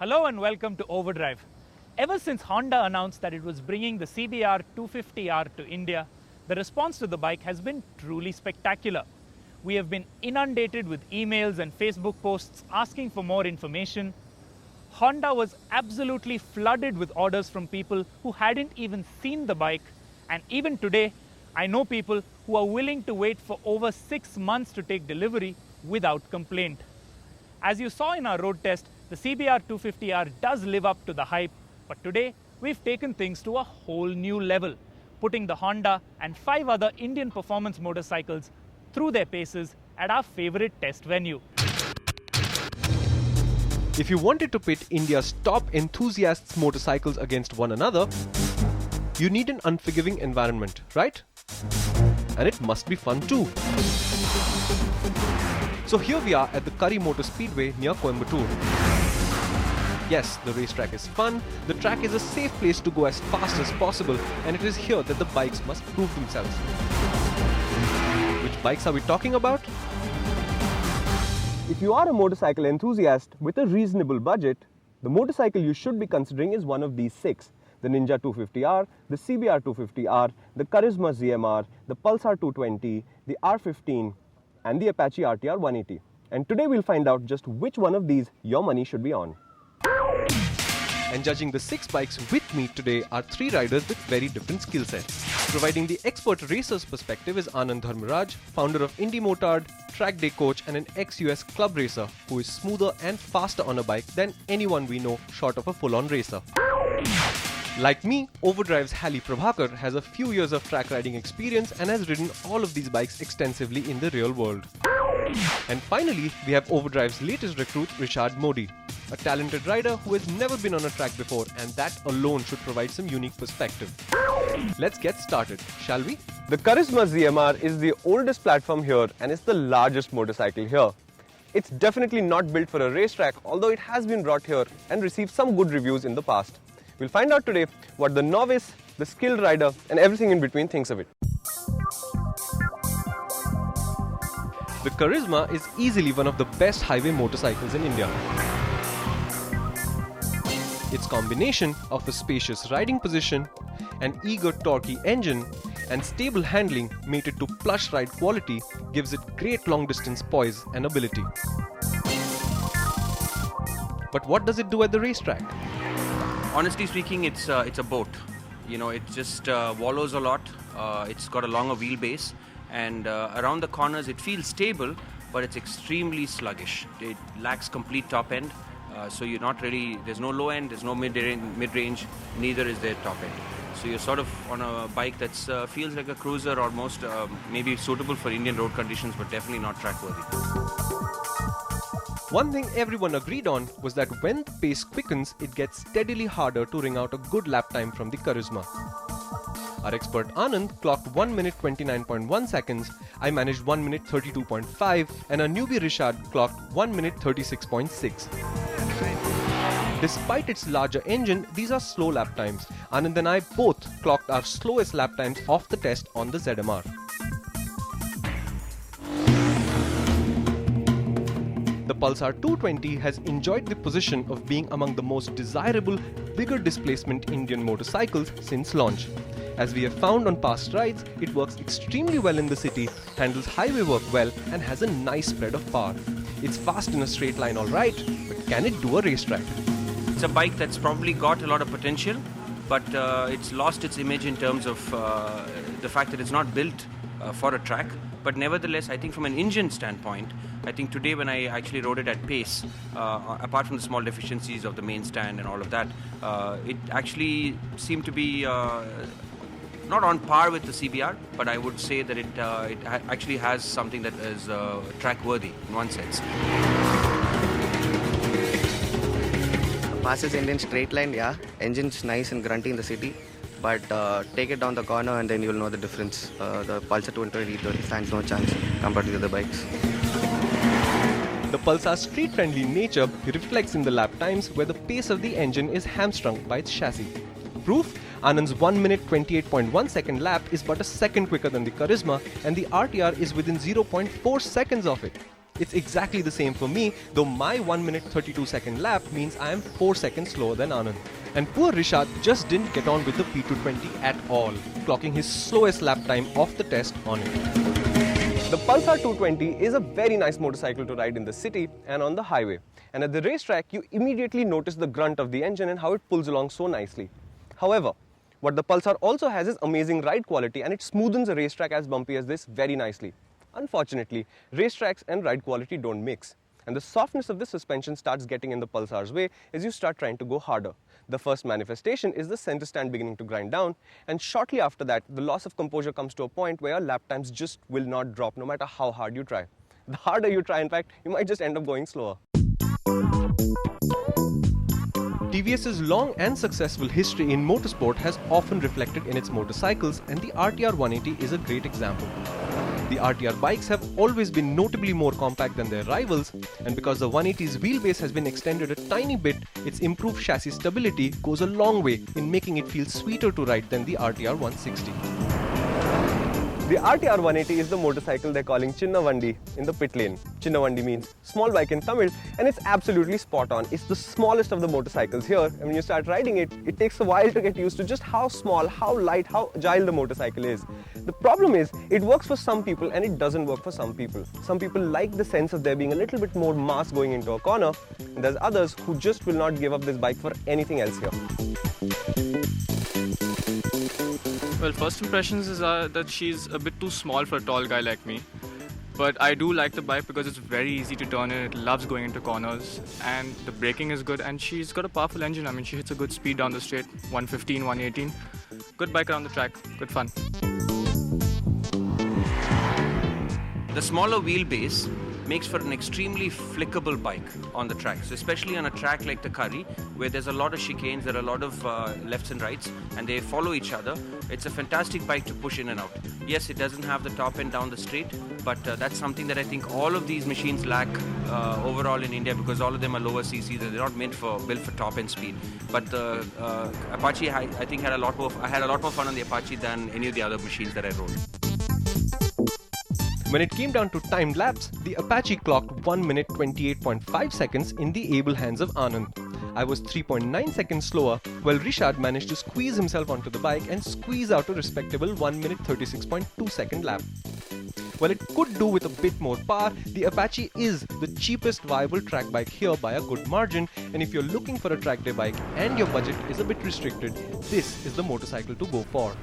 Hello and welcome to Overdrive. Ever since Honda announced that it was bringing the CBR 250R to India, the response to the bike has been truly spectacular. We have been inundated with emails and Facebook posts asking for more information. Honda was absolutely flooded with orders from people who hadn't even seen the bike, and even today, I know people who are willing to wait for over 6 months to take delivery without complaint. As you saw in our road test, the CBR 250R does live up to the hype, but today we've taken things to a whole new level, putting the Honda and 5 other Indian performance motorcycles through their paces at our favorite test venue. If you wanted to pit India's top enthusiasts' motorcycles against one another, you need an unforgiving environment, right? And it must be fun too. So here we are at the Curry Motor Speedway near Coimbatore. Yes, the racetrack is fun, the track is a safe place to go as fast as possible, and it is here that the bikes must prove themselves. Which bikes are we talking about? If you are a motorcycle enthusiast with a reasonable budget, the motorcycle you should be considering is one of these 6. The Ninja 250R, the CBR 250R, the Karizma ZMR, the Pulsar 220, the R15, and the Apache RTR 180. And today we'll find out just which one of these your money should be on. And judging the 6 bikes with me today are 3 riders with very different skill sets. Providing the expert racer's perspective is Anand Dharmaraj, founder of Indy Motard, track day coach and an ex-US club racer who is smoother and faster on a bike than anyone we know short of a full-on racer. Like me, Overdrive's Hali Prabhakar has a few years of track riding experience and has ridden all of these bikes extensively in the real world. And finally, we have Overdrive's latest recruit, Rishad Modi, a talented rider who has never been on a track before, and that alone should provide some unique perspective. Let's get started, shall we? The Karizma ZMR is the oldest platform here and is the largest motorcycle here. It's definitely not built for a racetrack, although it has been brought here and received some good reviews in the past. We'll find out today what the novice, the skilled rider, and everything in between thinks of it. The Karizma is easily one of the best highway motorcycles in India. Its combination of a spacious riding position, an eager torquey engine, and stable handling mated to plush ride quality gives it great long-distance poise and ability. But what does it do at the racetrack? Honestly speaking, it's a boat. You know, it just wallows a lot. It's got a longer wheelbase, and around the corners it feels stable, but it's extremely sluggish. It lacks complete top end, so you're not really. There's no low end, there's no mid range, neither is there top end. So you're sort of on a bike that feels like a cruiser, almost maybe suitable for Indian road conditions, but definitely not track worthy. One thing everyone agreed on was that when the pace quickens, it gets steadily harder to wring out a good lap time from the Karizma. Our expert Anand clocked 1 minute 29.1 seconds, I managed 1 minute 32.5, and our newbie Rishad clocked 1 minute 36.6. Despite its larger engine, these are slow lap times. Anand and I both clocked our slowest lap times off the test on the ZMR. The Pulsar 220 has enjoyed the position of being among the most desirable, bigger displacement Indian motorcycles since launch. As we have found on past rides, it works extremely well in the city, handles highway work well, and has a nice spread of power. It's fast in a straight line alright, but can it do a racetrack? It's a bike that's probably got a lot of potential, but it's lost its image in terms of the fact that it's not built for a track. But nevertheless, I think from an engine standpoint, I think today when I actually rode it at pace, apart from the small deficiencies of the main stand and all of that, it actually seemed to be not on par with the CBR, but I would say that it actually has something that is track worthy in one sense. Passes Indian straight line, yeah. Engine's nice and grunty in the city, but take it down the corner and then you'll know the difference. The Pulsar 220 stands no chance compared to the other bikes. The Pulsar's street-friendly nature reflects in the lap times where the pace of the engine is hamstrung by its chassis. Proof? Anand's 1 minute 28.1 second lap is but a second quicker than the Karizma, and the RTR is within 0.4 seconds of it. It's exactly the same for me, though my 1 minute 32 second lap means I am 4 seconds slower than Anand. And poor Rishad just didn't get on with the P220 at all, clocking his slowest lap time of the test on it. The Pulsar 220 is a very nice motorcycle to ride in the city and on the highway. And at the racetrack, you immediately notice the grunt of the engine and how it pulls along so nicely. However, what the Pulsar also has is amazing ride quality, and it smoothens a racetrack as bumpy as this very nicely. Unfortunately, racetracks and ride quality don't mix. And the softness of the suspension starts getting in the Pulsar's way as you start trying to go harder. The first manifestation is the center stand beginning to grind down, and shortly after that, the loss of composure comes to a point where your lap times just will not drop no matter how hard you try. The harder you try, in fact, you might just end up going slower. TVS's long and successful history in motorsport has often reflected in its motorcycles, and the RTR 180 is a great example. The RTR bikes have always been notably more compact than their rivals, and because the 180's wheelbase has been extended a tiny bit, its improved chassis stability goes a long way in making it feel sweeter to ride than the RTR 160. The RTR 180 is the motorcycle they're calling Chinna Vandi in the pit lane. Chinna Vandi means small bike in Tamil, and it's absolutely spot on. It's the smallest of the motorcycles here, and when you start riding it, it takes a while to get used to just how small, how light, how agile the motorcycle is. The problem is, it works for some people and it doesn't work for some people. Some people like the sense of there being a little bit more mass going into a corner, and there's others who just will not give up this bike for anything else here. Well, first impressions is that she's a bit too small for a tall guy like me. But I do like the bike because it's very easy to turn in, it loves going into corners, and the braking is good, and she's got a powerful engine. I mean, she hits a good speed down the straight, 115, 118. Good bike around the track, good fun. The smaller wheelbase makes for an extremely flickable bike on the track. So especially on a track like the Curry, where there's a lot of chicanes, there are a lot of lefts and rights, and they follow each other. It's a fantastic bike to push in and out. Yes, it doesn't have the top end down the straight, but that's something that I think all of these machines lack overall in India, because all of them are lower CCs and they're not built for top end speed. But the Apache, I think I had a lot more fun on the Apache than any of the other machines that I rode. When it came down to timed laps, the Apache clocked 1 minute 28.5 seconds in the able hands of Anand. I was 3.9 seconds slower, while Rishad managed to squeeze himself onto the bike and squeeze out a respectable 1 minute 36.2 second lap. While it could do with a bit more power, the Apache is the cheapest viable track bike here by a good margin, and if you're looking for a track day bike and your budget is a bit restricted, this is the motorcycle to go for.